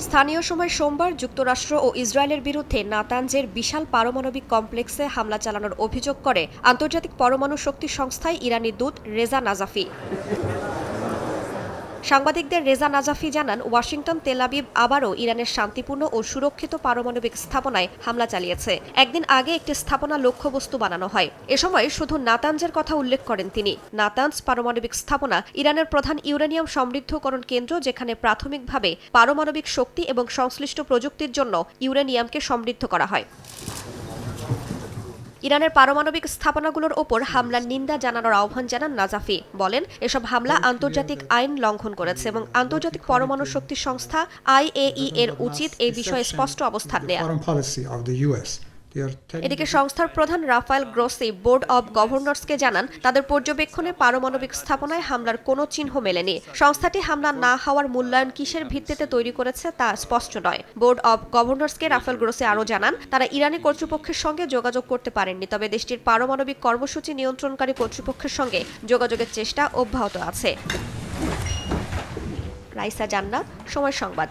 স্থানীয় সময় সোমবার যুক্তরাষ্ট্র ও ইসরায়েলের বিরুদ্ধে নাতানজের বিশাল পারমাণবিক কমপ্লেক্সে হামলা চালানোর অভিযোগ করে আন্তর্জাতিক পরমাণু শক্তি সংস্থায় ইরানি দূত রেজা নাজাফি। সাংবাদিকদের রেজা নাজাফি জানান, ওয়াশিংটন তেল আবিব আবারও ইরানের শান্তিপূর্ণ ও সুরক্ষিত পারমাণবিক স্থাপনায় হামলা চালিয়েছে। একদিন আগে একটি স্থাপনা লক্ষ্যবস্তু বানানো হয়। এ সময় শুধু নাতানজের কথা উল্লেখ করেন তিনি। নাতানজ পারমাণবিক স্থাপনা ইরানের প্রধান ইউরেনিয়াম সমৃদ্ধকরণ কেন্দ্র, যেখানে প্রাথমিকভাবে পারমাণবিক শক্তি এবং সংশ্লিষ্ট প্রযুক্তির জন্য ইউরেনিয়ামকে সমৃদ্ধ করা হয়। ইরানের পারমাণবিক স্থাপনাগুলোর ওপর হামলার নিন্দা জানানোর আহ্বান জানান নাজাফি। বলেন, এসব হামলা আন্তর্জাতিক আইন লঙ্ঘন করেছে এবং আন্তর্জাতিক পরমাণু শক্তি সংস্থা IAEA এর উচিত এই বিষয়ে স্পষ্ট অবস্থান নেওয়া। এদিকে সংস্থার প্রধান রাফায়েল গ্রোসি বোর্ড অব গভর্নরসকে জানান, তাদের পর্যবেক্ষণে পারমাণবিক স্থাপনায় হামলার কোনো চিহ্ন মেলেনি। সংস্থাটি হামলা না হওয়ার মূল্যায়ন কিসের ভিত্তিতে তৈরি করেছে তা স্পষ্ট নয়। বোর্ড অব গভর্নরসকে রাফায়েল গ্রোসি আরও জানান, তারা ইরানি কর্তৃপক্ষের সঙ্গে যোগাযোগ করতে পারেননি, তবে দেশটির পারমাণবিক কর্মসূচি নিয়ন্ত্রণকারী কর্তৃপক্ষের সঙ্গে যোগাযোগের চেষ্টা অব্যাহত আছে। রাইসা জান্নাত, সময় সংবাদ।